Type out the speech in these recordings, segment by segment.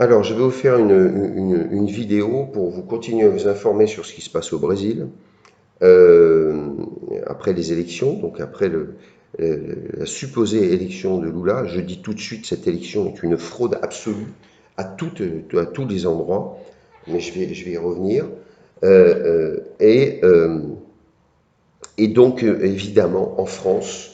Alors, je vais vous faire une vidéo pour vous continuer à vous informer sur ce qui se passe au Brésil, euh, après les élections, donc après la supposée élection de Lula. Je dis tout de suite, cette élection est une fraude absolue à tous les endroits, mais je vais y revenir. Euh, euh, et, euh, et donc, évidemment, en France,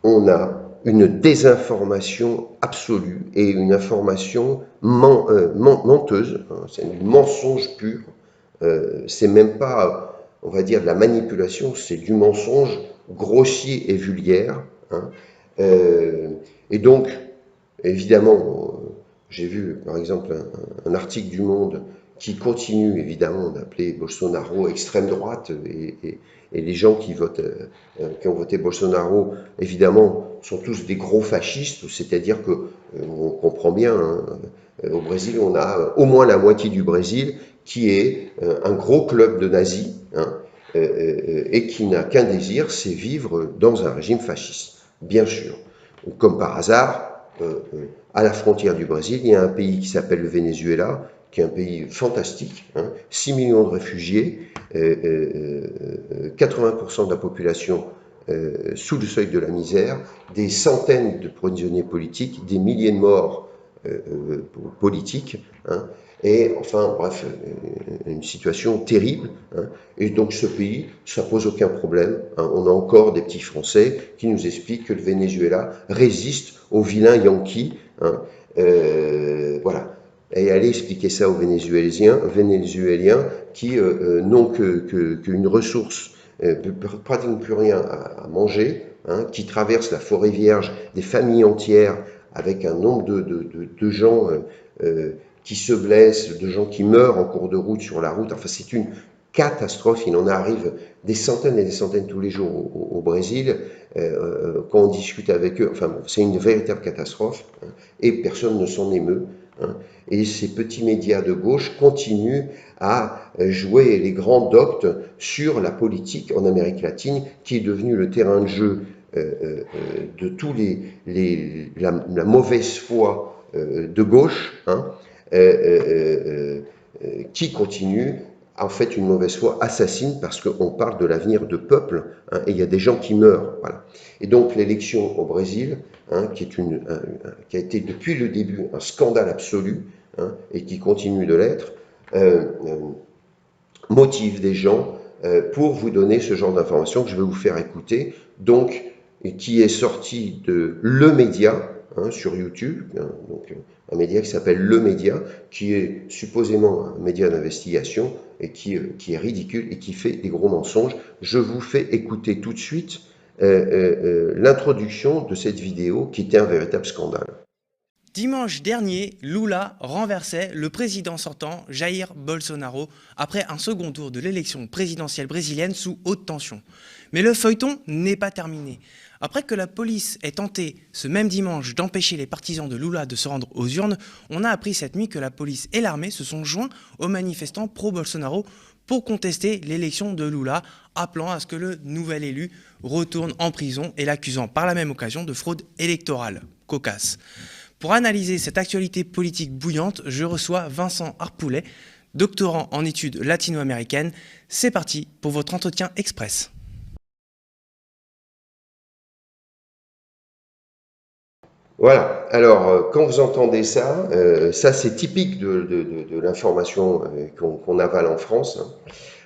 on a une désinformation absolue et une information menteuse, hein, c'est un mensonge pur. C'est même pas, on va dire, de la manipulation, c'est du mensonge grossier et vulgaire, hein. Euh, et donc, évidemment, j'ai vu par exemple un article du Monde qui continue évidemment d'appeler Bolsonaro extrême droite et les gens qui votent, qui ont voté Bolsonaro, évidemment, sont tous des gros fascistes, c'est-à-dire que on comprend bien, hein, au Brésil, on a au moins la moitié du Brésil qui est un gros club de nazis, hein, et qui n'a qu'un désir, c'est vivre dans un régime fasciste, bien sûr. Comme par hasard, à la frontière du Brésil, il y a un pays qui s'appelle le Venezuela, qui est un pays fantastique, hein, 6 millions de réfugiés, 80% de la population sous le seuil de la misère, des centaines de prisonniers politiques, des milliers de morts politiques, hein, et enfin, bref, une situation terrible, hein. Et donc ce pays, ça pose aucun problème, hein. On a encore des petits Français qui nous expliquent que le Venezuela résiste aux vilains Yankees, hein. Voilà. Et allez expliquer ça aux Vénézuéliens qui n'ont qu'une ressource, pratiquement plus rien à manger, hein, qui traversent la forêt vierge, des familles entières, avec un nombre de gens qui se blessent, de gens qui meurent en cours de route sur la route. Enfin, c'est une catastrophe. Il en arrive des centaines et des centaines tous les jours au Brésil. Quand on discute avec eux, enfin, bon, c'est une véritable catastrophe, hein, et personne ne s'en émeut, hein. Et ces petits médias de gauche continuent à jouer les grands doctes sur la politique en Amérique latine, qui est devenue le terrain de jeu de tous la mauvaise foi de gauche, hein, qui continue, en fait, une mauvaise foi assassine parce qu'on parle de l'avenir de peuples, hein, et il y a des gens qui meurent. Voilà. Et donc l'élection au Brésil, hein, qui a été depuis le début un scandale absolu, hein, et qui continue de l'être, motive des gens pour vous donner ce genre d'informations que je vais vous faire écouter, donc, et qui est sorti de Le Média, hein, sur YouTube, hein, donc un média qui s'appelle Le Média, qui est supposément un média d'investigation et qui est ridicule et qui fait des gros mensonges. Je vous fais écouter tout de suite l'introduction de cette vidéo qui était un véritable scandale. Dimanche dernier, Lula renversait le président sortant Jair Bolsonaro après un second tour de l'élection présidentielle brésilienne sous haute tension. Mais le feuilleton n'est pas terminé. Après que la police ait tenté ce même dimanche d'empêcher les partisans de Lula de se rendre aux urnes, on a appris cette nuit que la police et l'armée se sont joints aux manifestants pro-Bolsonaro pour contester l'élection de Lula, appelant à ce que le nouvel élu retourne en prison et l'accusant par la même occasion de fraude électorale. Cocasse. Pour analyser cette actualité politique bouillante, je reçois Vincent Harpoulet, doctorant en études latino-américaines. C'est parti pour votre entretien express. Voilà. Alors, quand vous entendez ça, ça c'est typique de l'information qu'on avale en France, hein.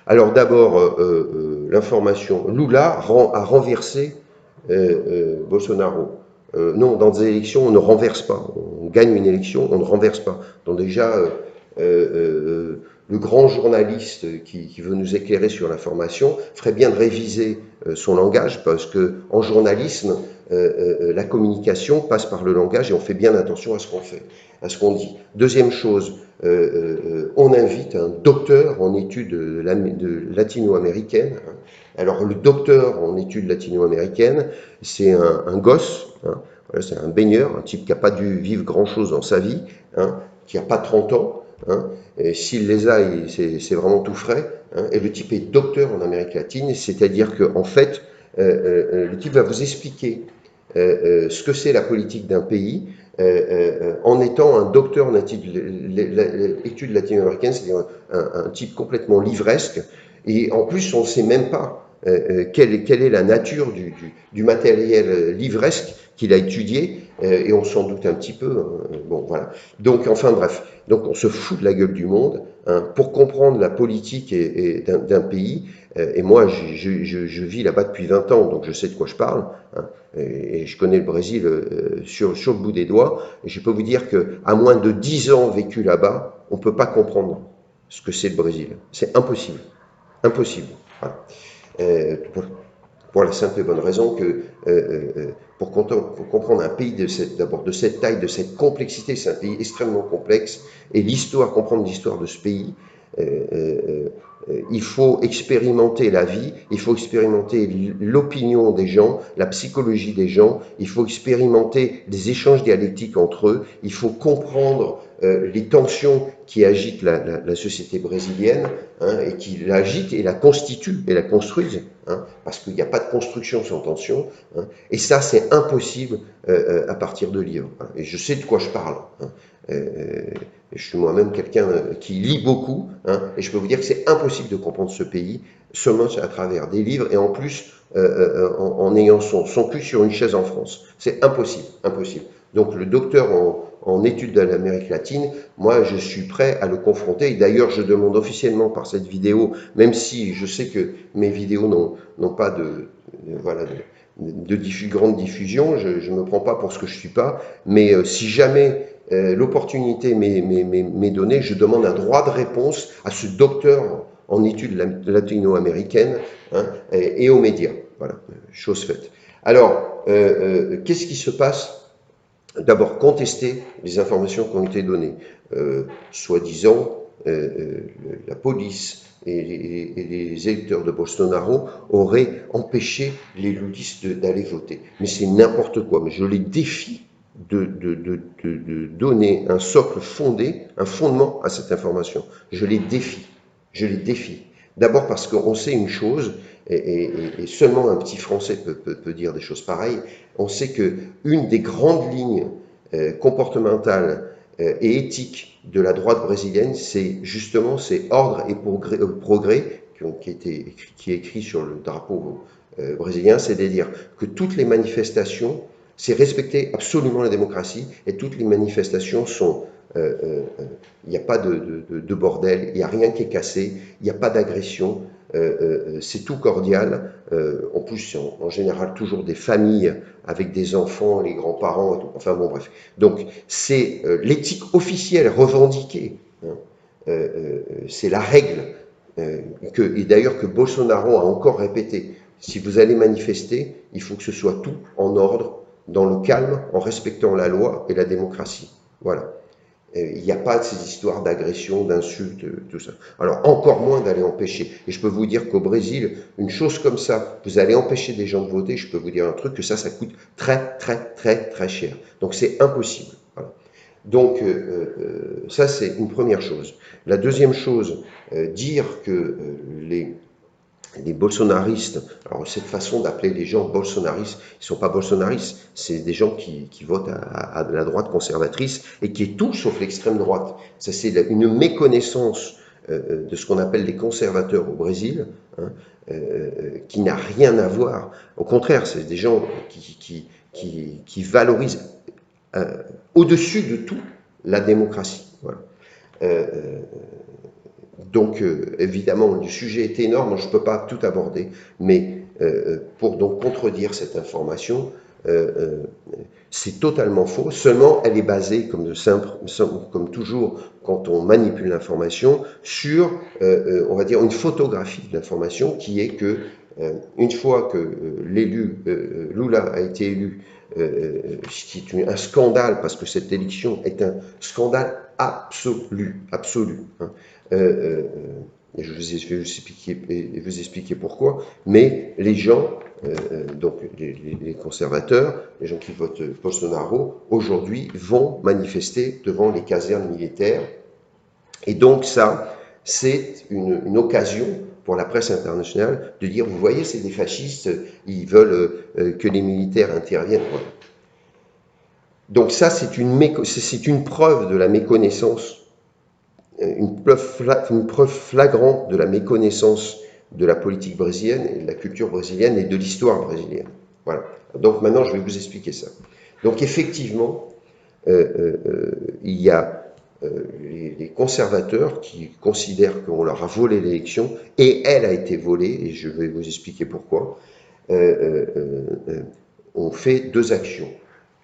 Alors d'abord, l'information, a renversé Bolsonaro. Non, dans des élections, on ne renverse pas. On gagne une élection, on ne renverse pas. Donc déjà, le grand journaliste qui veut nous éclairer sur l'information ferait bien de réviser son langage, parce que en journalisme, la communication passe par le langage et on fait bien attention à ce qu'on fait, à ce qu'on dit. Deuxième chose, on invite un docteur en études latino-américaines. Alors le docteur en études latino-américaines, c'est un gosse, hein, voilà, c'est un baigneur, un type qui n'a pas dû vivre grand-chose dans sa vie, hein, qui n'a pas 30 ans, hein, et s'il les a, c'est vraiment tout frais, hein, et le type est docteur en Amérique latine, c'est-à-dire qu'en fait, le type va vous expliquer ce que c'est la politique d'un pays, en étant un docteur en études latino-américaines, c'est-à-dire un type complètement livresque, et en plus on ne sait même pas quelle est la nature du matériel livresque qu'il a étudié, et on s'en doute un petit peu. Hein, bon, voilà. Donc, enfin bref, donc on se fout de la gueule du monde hein, pour comprendre la politique d'un pays. Et moi, je vis là-bas depuis 20 ans, donc je sais de quoi je parle. Hein, et je connais le Brésil sur le bout des doigts. Et je peux vous dire qu'à moins de 10 ans vécu là-bas, on ne peut pas comprendre ce que c'est le Brésil. C'est impossible. Impossible. Voilà. Pour la simple et bonne raison que pour comprendre un pays d'abord de cette taille, de cette complexité, c'est un pays extrêmement complexe, et comprendre l'histoire de ce pays, il faut expérimenter la vie, il faut expérimenter l'opinion des gens, la psychologie des gens, il faut expérimenter des échanges dialectiques entre eux, il faut comprendre les tensions qui agitent la société brésilienne, hein, et qui l'agitent et la constituent et la construisent, hein, parce qu'il n'y a pas de construction sans tension, hein, et ça c'est impossible à partir de livres. Hein, et je sais de quoi je parle. Hein, je suis moi-même quelqu'un qui lit beaucoup, hein, et je peux vous dire que c'est impossible de comprendre ce pays seulement à travers des livres, et en plus en ayant son cul sur une chaise en France. C'est impossible, impossible. Donc le docteur en études de l'Amérique latine, moi je suis prêt à le confronter, et d'ailleurs je demande officiellement par cette vidéo, même si je sais que mes vidéos n'ont pas voilà, grande diffusion, je ne me prends pas pour ce que je ne suis pas, mais si jamais l'opportunité m'est donnée, je demande un droit de réponse à ce docteur en études latino-américaines, hein, et aux médias. Voilà, chose faite. Alors, qu'est-ce qui se passe? D'abord, contester les informations qui ont été données. Soi-disant, la police et les électeurs de Bolsonaro auraient empêché les ludistes d'aller voter. Mais c'est n'importe quoi. Mais je les défie de donner un socle fondé, un fondement à cette information. Je les défie. Je les défie. D'abord parce qu'on sait une chose, et seulement un petit Français peut dire des choses pareilles, on sait qu'une des grandes lignes comportementales et éthiques de la droite brésilienne, c'est justement ces ordre et progrès qui est écrit sur le drapeau brésilien, c'est-à-dire que toutes les manifestations, c'est respecter absolument la démocratie, et toutes les manifestations sont il n'y a pas de bordel, il n'y a rien qui est cassé, il n'y a pas d'agression, c'est tout cordial. En plus, en général, toujours des familles avec des enfants, les grands-parents, et tout. Enfin bon, bref. Donc, c'est l'éthique officielle revendiquée. Hein. C'est la règle, et d'ailleurs que Bolsonaro a encore répété. Si vous allez manifester, il faut que ce soit tout en ordre, dans le calme, en respectant la loi et la démocratie. Voilà. Il n'y a pas de ces histoires d'agression, d'insultes, tout ça. Alors, encore moins d'aller empêcher. Et je peux vous dire qu'au Brésil, une chose comme ça, vous allez empêcher des gens de voter, je peux vous dire un truc, que ça coûte très, très, très, très cher. Donc, c'est impossible. Voilà. Donc, ça, c'est une première chose. La deuxième chose, dire que les bolsonaristes, alors cette façon d'appeler les gens bolsonaristes, ils ne sont pas bolsonaristes, c'est des gens qui votent à la droite conservatrice et qui est tout sauf l'extrême droite. Ça, c'est une méconnaissance de ce qu'on appelle les conservateurs au Brésil, hein, qui n'a rien à voir. Au contraire, c'est des gens qui valorisent au-dessus de tout la démocratie. Voilà. Donc, évidemment, le sujet est énorme, je ne peux pas tout aborder, mais pour donc contredire cette information, c'est totalement faux, seulement elle est basée, comme toujours quand on manipule l'information, sur, on va dire, une photographie de l'information qui est que, une fois que l'élu Lula a été élu, ce qui est un scandale, parce que cette élection est un scandale absolu, absolu. Hein. Et je vais vous expliquer pourquoi, mais les gens, donc les conservateurs, les gens qui votent Bolsonaro, aujourd'hui vont manifester devant les casernes militaires. Et donc ça, c'est une occasion pour la presse internationale de dire, vous voyez, c'est des fascistes, ils veulent que les militaires interviennent. Voilà. Donc ça, c'est une preuve de la méconnaissance, une preuve flagrante de la méconnaissance de la politique brésilienne et de la culture brésilienne et de l'histoire brésilienne. Voilà. Donc maintenant, je vais vous expliquer ça. Donc effectivement, il y a les conservateurs qui considèrent qu'on leur a volé l'élection, et elle a été volée, et je vais vous expliquer pourquoi. On fait deux actions.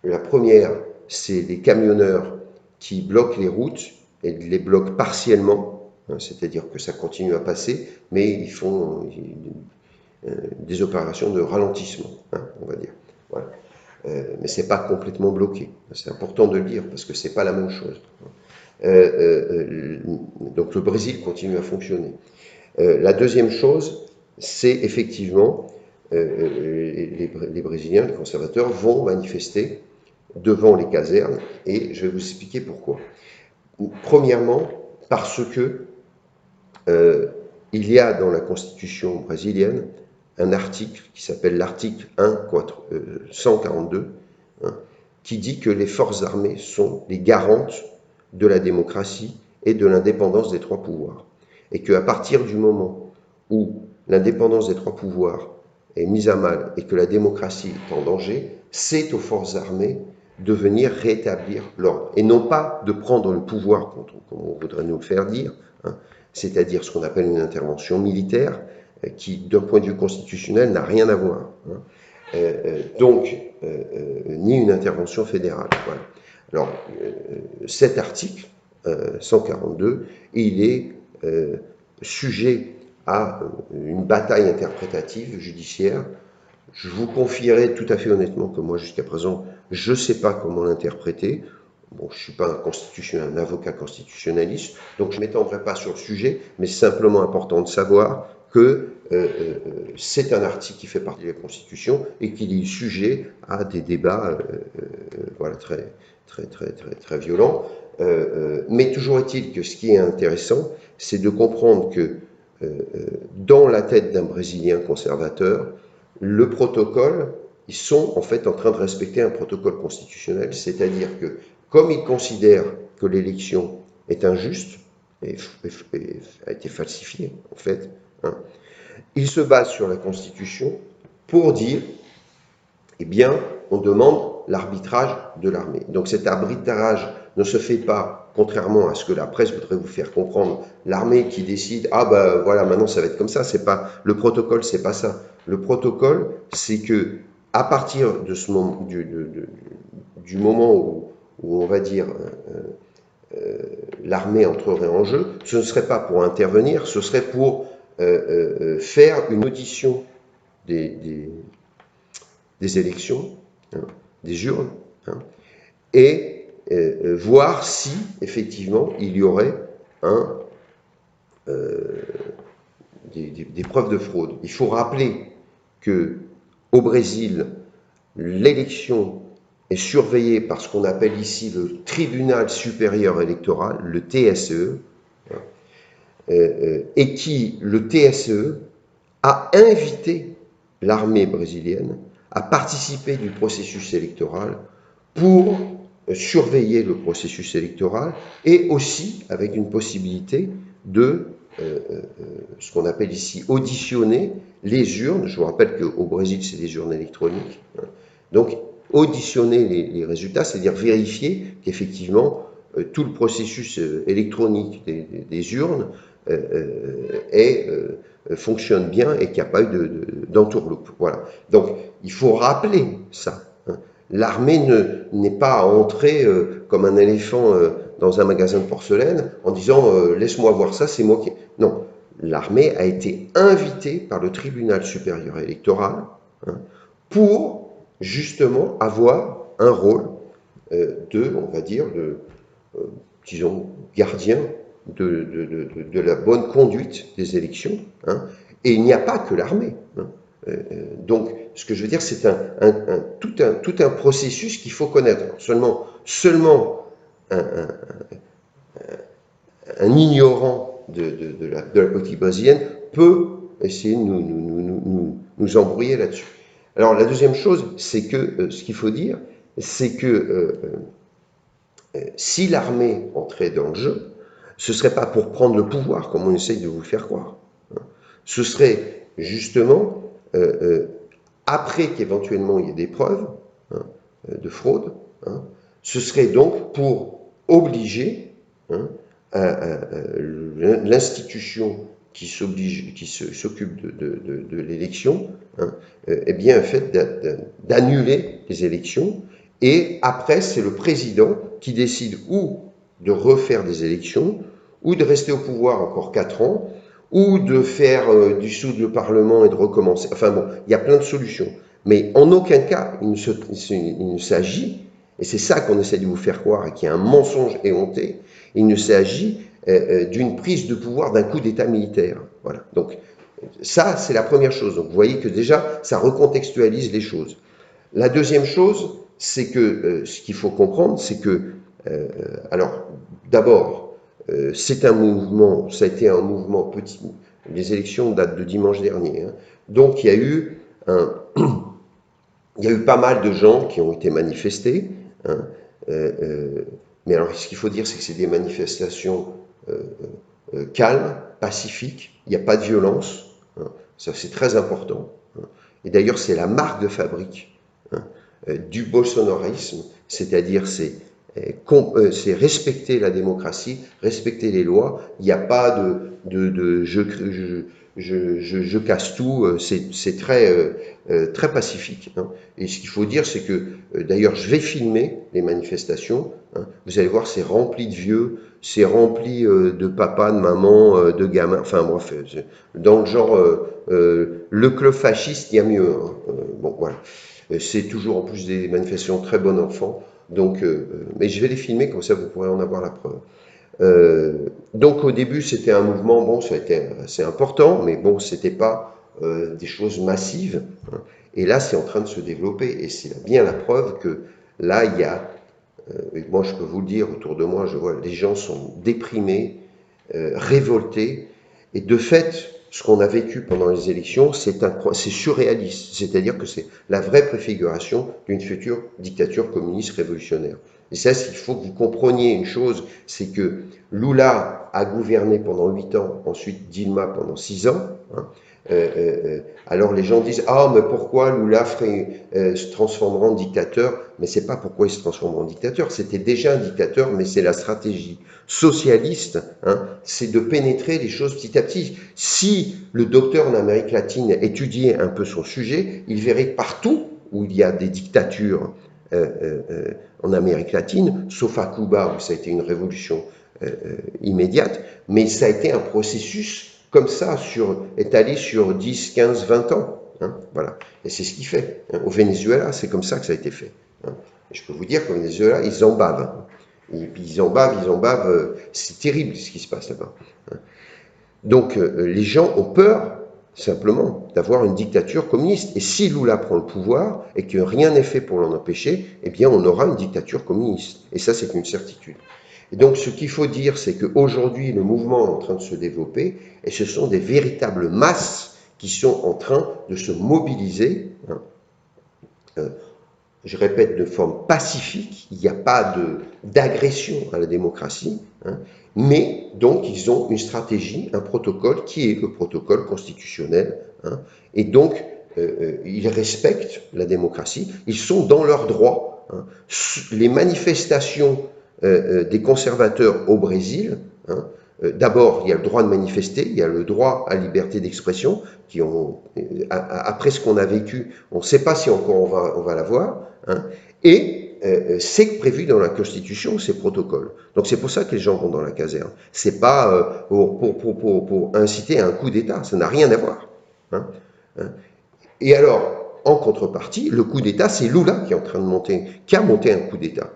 La première, c'est les camionneurs qui bloquent les routes et les bloquent partiellement, hein, c'est-à-dire que ça continue à passer, mais ils font des opérations de ralentissement, hein, on va dire. Voilà. Mais c'est pas complètement bloqué. C'est important de le dire parce que c'est pas la même chose. Donc le Brésil continue à fonctionner. La deuxième chose, c'est effectivement les Brésiliens, les conservateurs, vont manifester devant les casernes, et je vais vous expliquer pourquoi. Premièrement, parce que il y a dans la Constitution brésilienne un article qui s'appelle l'article 142, hein, qui dit que les forces armées sont les garantes de la démocratie et de l'indépendance des trois pouvoirs. Et qu'à partir du moment où l'indépendance des trois pouvoirs est mise à mal et que la démocratie est en danger, c'est aux forces armées de venir rétablir l'ordre. Et non pas de prendre le pouvoir, comme on voudrait nous le faire dire, hein, c'est-à-dire ce qu'on appelle une intervention militaire, qui, d'un point de vue constitutionnel, n'a rien à voir. Hein. Donc, ni une intervention fédérale. Voilà. Alors, cet article 142, il est sujet à une bataille interprétative judiciaire. Je vous confierai tout à fait honnêtement que moi, jusqu'à présent, je ne sais pas comment l'interpréter. Bon, je ne suis pas un avocat constitutionnaliste, donc je ne m'étendrai pas sur le sujet, mais c'est simplement important de savoir que c'est un article qui fait partie de la Constitution et qu'il est sujet à des débats voilà, très violents. Mais toujours est-il que ce qui est intéressant, c'est de comprendre que dans la tête d'un Brésilien conservateur, le protocole, ils sont en fait en train de respecter un protocole constitutionnel, c'est-à-dire que comme ils considèrent que l'élection est injuste et a été falsifiée en fait, hein, ils se basent sur la Constitution pour dire, eh bien, on demande l'arbitrage de l'armée. Donc cet arbitrage ne se fait pas, contrairement à ce que la presse voudrait vous faire comprendre, l'armée qui décide, ah ben voilà, maintenant ça va être comme ça, c'est pas, le protocole, c'est pas ça. Le protocole, c'est que à partir de ce moment, du moment où on va dire l'armée entrerait en jeu, ce ne serait pas pour intervenir, ce serait pour faire une audition des élections, hein, des urnes, hein, et voir si, effectivement, il y aurait des preuves de fraude. Il faut rappeler qu'au Brésil, l'élection est surveillée par ce qu'on appelle ici le Tribunal supérieur électoral, le TSE, hein, et qui, le TSE, a invité l'armée brésilienne à participer du processus électoral pour surveiller le processus électoral et aussi avec une possibilité de ce qu'on appelle ici auditionner les urnes. Je vous rappelle qu'au Brésil, c'est des urnes électroniques. Hein. Donc, auditionner les résultats, c'est-à-dire vérifier qu'effectivement, tout le processus électronique des urnes fonctionne bien et qu'il n'y a pas eu d'entourloupe. Voilà. Donc, il faut rappeler ça. Hein. L'armée n'est pas entrée comme un éléphant dans un magasin de porcelaine en disant laisse-moi voir ça, c'est moi qui. Non, l'armée a été invitée par le tribunal supérieur électoral, hein, pour justement avoir un rôle on va dire, disons, gardien de la bonne conduite des élections. Hein, et il n'y a pas que l'armée. Hein. Donc, ce que je veux dire, c'est tout un processus qu'il faut connaître. Seulement un ignorant de la politique brésilienne peut essayer de nous embrouiller là-dessus. Alors, la deuxième chose, c'est que ce qu'il faut dire, c'est que si l'armée entrait dans le jeu, ce ne serait pas pour prendre le pouvoir, comme on essaye de vous le faire croire. Ce serait justement, après qu'éventuellement il y ait des preuves de fraude, ce serait donc pour obliger l'institution qui s'occupe de l'élection, eh bien, en fait, d'annuler les élections. Et après, c'est le président qui décide ou de refaire des élections, ou de rester au pouvoir encore 4 ans, ou de faire dissoudre le Parlement et de recommencer. Enfin bon, il y a plein de solutions. Mais en aucun cas, il ne s'agit, et c'est ça qu'on essaie de vous faire croire, et qui est un mensonge éhonté, il ne s'agit d'une prise de pouvoir d'un coup d'État militaire. Voilà. Donc ça, c'est la première chose. Donc vous voyez que déjà, ça recontextualise les choses. La deuxième chose, c'est que ce qu'il faut comprendre, c'est que, alors, d'abord, c'est un mouvement, ça a été un mouvement petit. Les élections datent de dimanche dernier. Donc il y a eu il y a eu pas mal de gens qui ont été manifestés. Mais alors, ce qu'il faut dire, c'est que c'est des manifestations calmes, pacifiques. Il n'y a pas de violence. Ça, c'est très important. Et d'ailleurs, c'est la marque de fabrique du bolsonarisme, c'est-à-dire c'est respecter la démocratie, respecter les lois. Il n'y a pas de je casse tout, c'est très pacifique. Et ce qu'il faut dire, c'est que, d'ailleurs, je vais filmer les manifestations. Vous allez voir, c'est rempli de vieux, c'est rempli de papa, de maman, de gamins, enfin bref, dans le genre, le club fasciste, il y a mieux. Bon, voilà. C'est toujours en plus des manifestations très bon enfant. Donc, mais je vais les filmer, comme ça vous pourrez en avoir la preuve. Donc au début c'était un mouvement, bon ça a été assez important, mais bon c'était pas des choses massives. Et là c'est en train de se développer et c'est bien la preuve que là il y a, et moi je peux vous le dire autour de moi, je vois les gens sont déprimés, révoltés, et de fait ce qu'on a vécu pendant les élections c'est surréaliste, c'est-à-dire que c'est la vraie préfiguration d'une future dictature communiste révolutionnaire. Et ça, il faut que vous compreniez une chose, c'est que Lula a gouverné pendant 8 ans, ensuite Dilma pendant 6 ans. Alors les gens disent « Ah, mais pourquoi Lula se transformera en dictateur ?» Mais c'est pas pourquoi il se transformera en dictateur, c'était déjà un dictateur, mais c'est la stratégie socialiste, c'est de pénétrer les choses petit à petit. Si le docteur en Amérique latine étudiait un peu son sujet, il verrait que partout où il y a des dictatures en Amérique latine, sauf à Cuba où ça a été une révolution immédiate, mais ça a été un processus comme ça, étalé sur 10, 15, 20 ans. Voilà. Et c'est ce qu'il fait. Au Venezuela, c'est comme ça que ça a été fait. Et je peux vous dire qu'au Venezuela, ils en bavent. Et puis ils en bavent. C'est terrible ce qui se passe là-bas. Donc les gens ont peur simplement d'avoir une dictature communiste. Et si Lula prend le pouvoir et que rien n'est fait pour l'en empêcher, eh bien on aura une dictature communiste. Et ça, c'est une certitude. Et donc ce qu'il faut dire, c'est qu'aujourd'hui, le mouvement est en train de se développer et ce sont des véritables masses qui sont en train de se mobiliser. Je répète, de forme pacifique, il n'y a pas d'agression à la démocratie, mais donc ils ont une stratégie, un protocole qui est le protocole constitutionnel, et donc ils respectent la démocratie, ils sont dans leurs droits. Les manifestations des conservateurs au Brésil, d'abord il y a le droit de manifester, il y a le droit à la liberté d'expression, après ce qu'on a vécu, on ne sait pas si encore on va l'avoir, et c'est prévu dans la Constitution, ces protocoles. Donc c'est pour ça que les gens vont dans la caserne. C'est pas pour inciter à un coup d'État, ça n'a rien à voir. Et alors, en contrepartie, le coup d'État, c'est Lula qui a monté un coup d'État.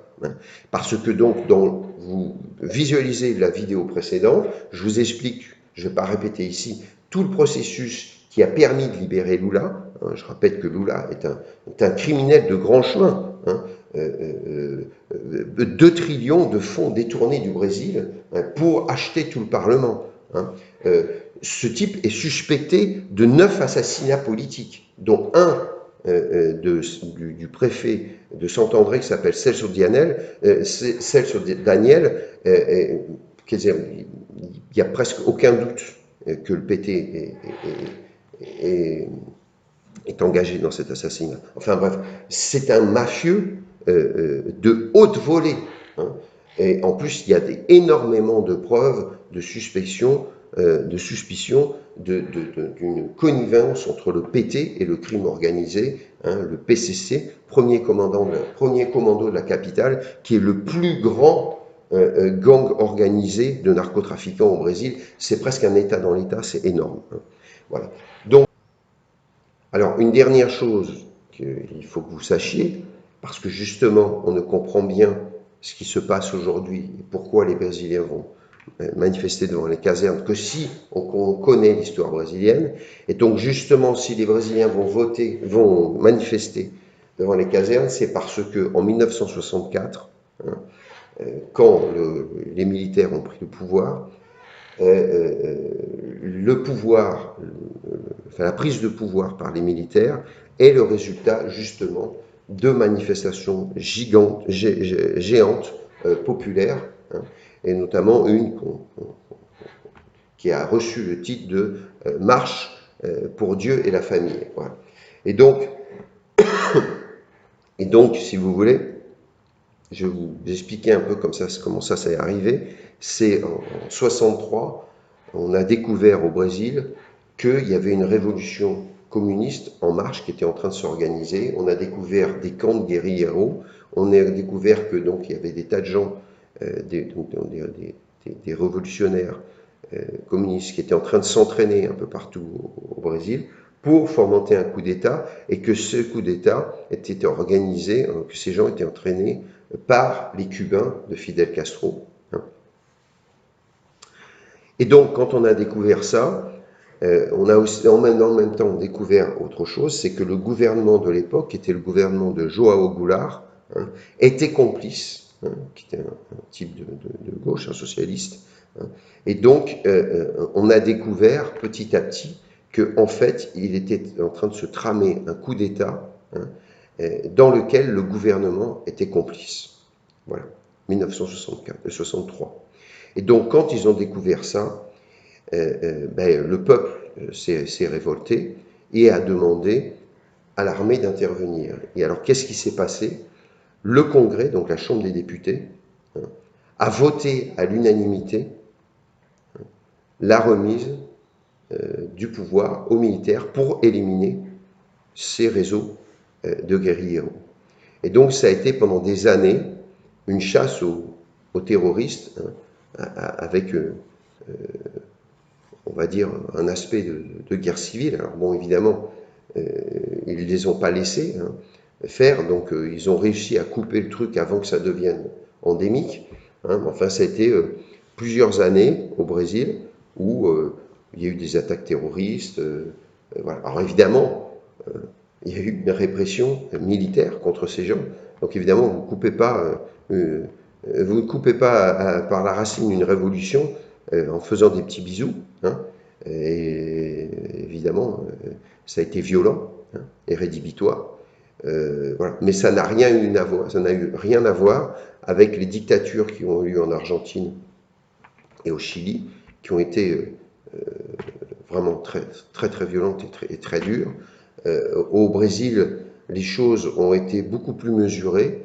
Parce que donc, vous visualisez la vidéo précédente, je vous explique, je ne vais pas répéter ici, tout le processus qui a permis de libérer Lula. Je rappelle que Lula est un criminel de grand chemin. 2 trillions de fonds détournés du Brésil pour acheter tout le Parlement. Ce type est suspecté de 9 assassinats politiques, dont un du préfet de Saint-André qui s'appelle Celso-Daniel, il n'y a presque aucun doute que le PT est engagé dans cet assassinat. Enfin bref, c'est un mafieux de haute volée. Hein. Et en plus, il y a énormément de preuves de suspicion d'une connivence entre le PT et le crime organisé, hein, le PCC, premier commando de la capitale, qui est le plus grand gang organisé de narcotrafiquants au Brésil. C'est presque un État dans l'État, c'est énorme. Hein. Voilà. Donc, alors, une dernière chose qu'il faut que vous sachiez, parce que justement, on ne comprend bien ce qui se passe aujourd'hui et pourquoi les Brésiliens vont manifester devant les casernes que si on connaît l'histoire brésilienne. Et donc, justement, si les Brésiliens vont manifester devant les casernes, c'est parce que en 1964, hein, quand les militaires ont pris le pouvoir, la prise de pouvoir par les militaires est le résultat justement de manifestations géantes, populaires, hein, et notamment une qui a reçu le titre de Marche pour Dieu et la famille. Voilà. Et donc, si vous voulez, je vais vous expliquer un peu comment ça s'est arrivé. C'est en 63, on a découvert au Brésil qu'il y avait une révolution communiste en marche qui était en train de s'organiser. On a découvert des camps de guérilleros. On a découvert que donc il y avait des tas de gens, des révolutionnaires communistes qui étaient en train de s'entraîner un peu partout au Brésil pour fomenter un coup d'État, et que ce coup d'État était organisé, que ces gens étaient entraînés par les Cubains de Fidel Castro. Et donc, quand on a découvert ça, on a aussi en même temps découvert autre chose, c'est que le gouvernement de l'époque, qui était le gouvernement de João Goulart, hein, était complice, hein, qui était un type de gauche, un socialiste. Hein, et donc, on a découvert petit à petit qu'en fait, il était en train de se tramer un coup d'État, hein, dans lequel le gouvernement était complice. Voilà, 1963. Et donc, quand ils ont découvert ça, le peuple s'est révolté et a demandé à l'armée d'intervenir. Et alors, qu'est-ce qui s'est passé? Le Congrès, donc la Chambre des députés, hein, a voté à l'unanimité, hein, la remise du pouvoir aux militaires pour éliminer ces réseaux de guérilleros. Et donc, ça a été pendant des années une chasse aux terroristes, hein, avec, on va dire, un aspect de guerre civile. Alors bon, évidemment, ils ne les ont pas laissés, hein, faire, donc ils ont réussi à couper le truc avant que ça devienne endémique. Hein. Enfin, ça a été plusieurs années au Brésil où il y a eu des attaques terroristes. Voilà. Alors évidemment, il y a eu une répression militaire contre ces gens. Donc évidemment, vous ne coupez pas par la racine une révolution en faisant des petits bisous. Hein. Et évidemment, ça a été violent, hein, et rédhibitoire. Voilà. Mais ça n'a rien eu rien à voir avec les dictatures qui ont eu lieu en Argentine et au Chili, qui ont été vraiment très, très, très violentes et très dures. Au Brésil, les choses ont été beaucoup plus mesurées.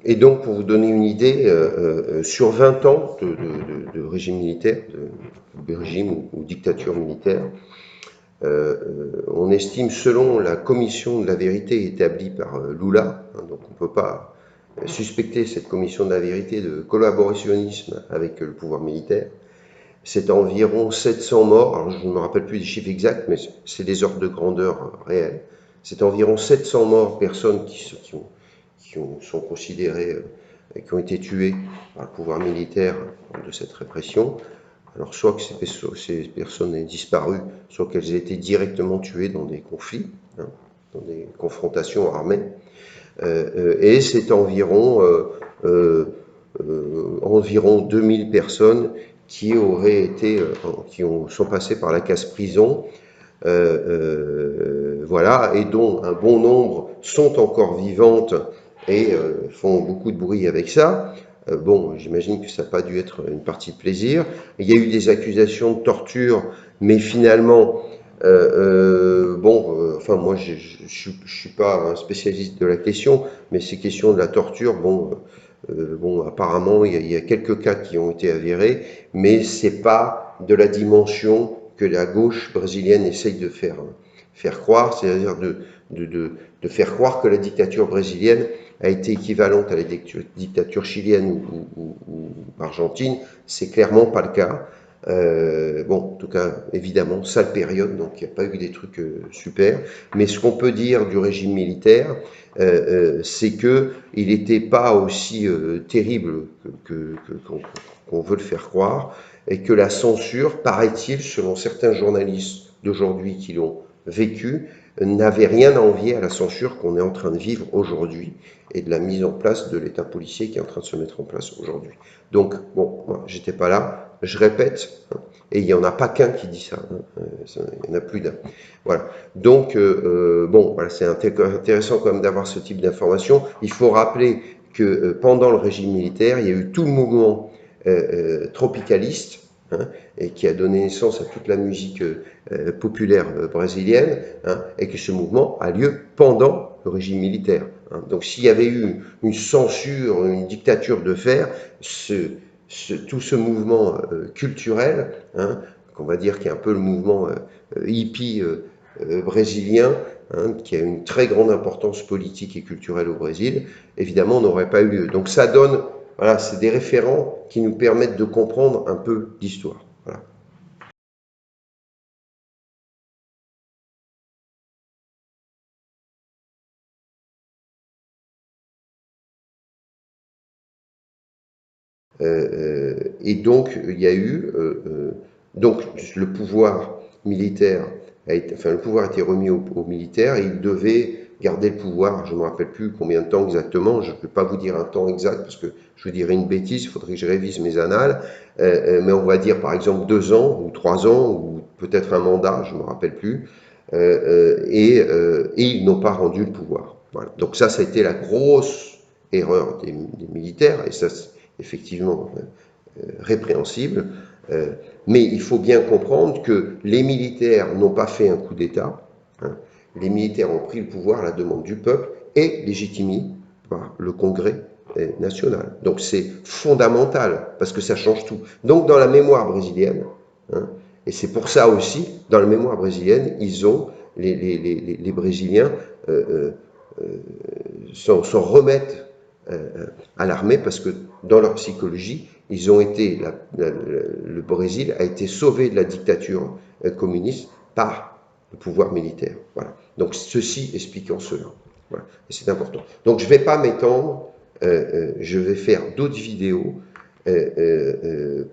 Et donc, pour vous donner une idée, sur 20 ans de régime militaire, de régime ou dictature militaire, on estime, selon la commission de la vérité établie par Lula, hein, donc on ne peut pas suspecter cette commission de la vérité de collaborationnisme avec le pouvoir militaire, c'est environ 700 morts. Alors je ne me rappelle plus des chiffres exacts, mais c'est des ordres de grandeur réels. C'est environ 700 morts, personnes qui sont considérées, qui ont été tuées par le pouvoir militaire de cette répression. Alors soit que ces personnes aient disparu, soit qu'elles aient été directement tuées dans des conflits, hein, dans des confrontations armées. Et c'est environ 2000 personnes qui sont passées par la case prison. voilà, et dont un bon nombre sont encore vivantes et font beaucoup de bruit avec ça. Bon, j'imagine que ça n'a pas dû être une partie de plaisir. Il y a eu des accusations de torture, mais finalement, enfin moi je suis pas un spécialiste de la question, mais ces questions de la torture, bon, apparemment il y a quelques cas qui ont été avérés, mais c'est pas de la dimension que la gauche brésilienne essaye de faire croire, c'est-à-dire de faire croire que la dictature brésilienne a été équivalente à la dictature chilienne ou argentine. C'est clairement pas le cas. Bon, en tout cas, évidemment, sale période, donc il n'y a pas eu des trucs super. Mais ce qu'on peut dire du régime militaire, c'est que il n'était pas aussi terrible qu'on veut le faire croire, et que la censure, paraît-il, selon certains journalistes d'aujourd'hui qui l'ont vécu, n'avait rien à envier à la censure qu'on est en train de vivre aujourd'hui et de la mise en place de l'État policier qui est en train de se mettre en place aujourd'hui. Donc, bon, moi, j'étais pas là, je répète, hein, et il n'y en a pas qu'un qui dit ça, hein, il y en a plus d'un. Voilà. Donc, bon, voilà, c'est intéressant quand même d'avoir ce type d'information. Il faut rappeler que pendant le régime militaire, il y a eu tout le mouvement tropicaliste, hein, et qui a donné naissance à toute la musique populaire brésilienne, hein, et que ce mouvement a lieu pendant le régime militaire. Hein. Donc s'il y avait eu une censure, une dictature de fer, tout ce mouvement culturel, hein, qu'on va dire qui est un peu le mouvement hippie brésilien, hein, qui a une très grande importance politique et culturelle au Brésil, évidemment n'aurait pas eu lieu. Donc ça donne, voilà, c'est des référents qui nous permettent de comprendre un peu l'histoire. Voilà. Et donc, il y a eu, donc le pouvoir militaire le pouvoir a été remis aux militaires et ils devaient garder le pouvoir. Je ne me rappelle plus combien de temps exactement. Je ne peux pas vous dire un temps exact parce que je vous dirais une bêtise. Il faudrait que je révise mes annales. Mais on va dire par exemple 2 ans ou 3 ans ou peut-être un mandat. Je ne me rappelle plus. Et ils n'ont pas rendu le pouvoir. Voilà. Donc ça a été la grosse erreur des militaires et ça effectivement répréhensible, mais il faut bien comprendre que les militaires n'ont pas fait un coup d'État, hein. Les militaires ont pris le pouvoir à la demande du peuple et légitimé par le Congrès national. Donc c'est fondamental, parce que ça change tout. Donc dans la mémoire brésilienne, hein, et c'est pour ça aussi, dans la mémoire brésilienne, ils ont, les Brésiliens s'en remettent à l'armée parce que dans leur psychologie, ils ont été, le Brésil a été sauvé de la dictature communiste par le pouvoir militaire. Voilà. Donc ceci expliquant cela. Voilà. Et c'est important. Donc je ne vais pas m'étendre, je vais faire d'autres vidéos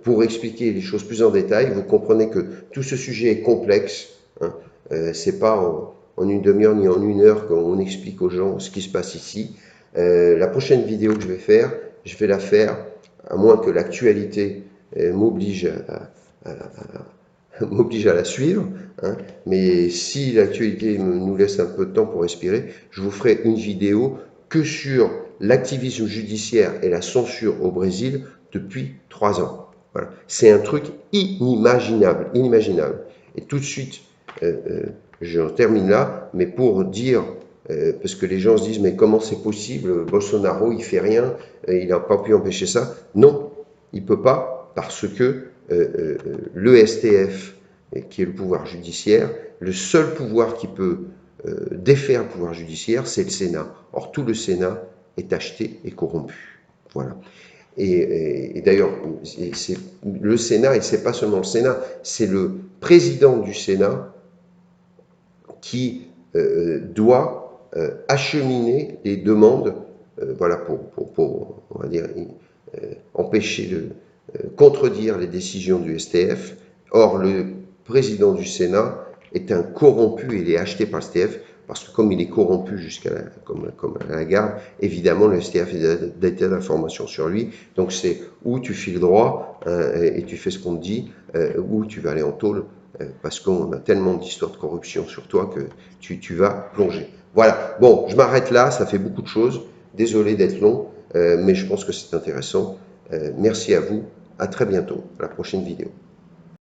pour expliquer les choses plus en détail. Vous comprenez que tout ce sujet est complexe. Hein. C'est pas en une demi-heure ni en une heure qu'on explique aux gens ce qui se passe ici. La prochaine vidéo que je vais la faire, à moins que l'actualité m'oblige à la suivre, hein, mais si l'actualité nous laisse un peu de temps pour respirer, je vous ferai une vidéo que sur l'activisme judiciaire et la censure au Brésil depuis 3 ans. Voilà. C'est un truc inimaginable, inimaginable. Et tout de suite, je termine là, mais pour dire, parce que les gens se disent, mais comment c'est possible, Bolsonaro, il fait rien, il n'a pas pu empêcher ça. Non, il ne peut pas, parce que le STF, qui est le pouvoir judiciaire, le seul pouvoir qui peut défaire le pouvoir judiciaire, c'est le Sénat. Or, tout le Sénat est acheté et corrompu. Voilà. Et d'ailleurs, le Sénat, et c'est pas seulement le Sénat, c'est le président du Sénat qui doit acheminer les demandes, voilà, pour on va dire, empêcher contredire les décisions du STF. Or, le président du Sénat est un corrompu, il est acheté par le STF, parce que comme il est corrompu comme à la garde, évidemment, le STF a des tas d'informations sur lui. Donc, c'est où tu files droit et tu fais ce qu'on te dit, ou tu vas aller en tôle parce qu'on a tellement d'histoires de corruption sur toi que tu vas plonger. Voilà, bon, je m'arrête là, ça fait beaucoup de choses. Désolé d'être long, mais je pense que c'est intéressant. Merci à vous, à très bientôt, à la prochaine vidéo.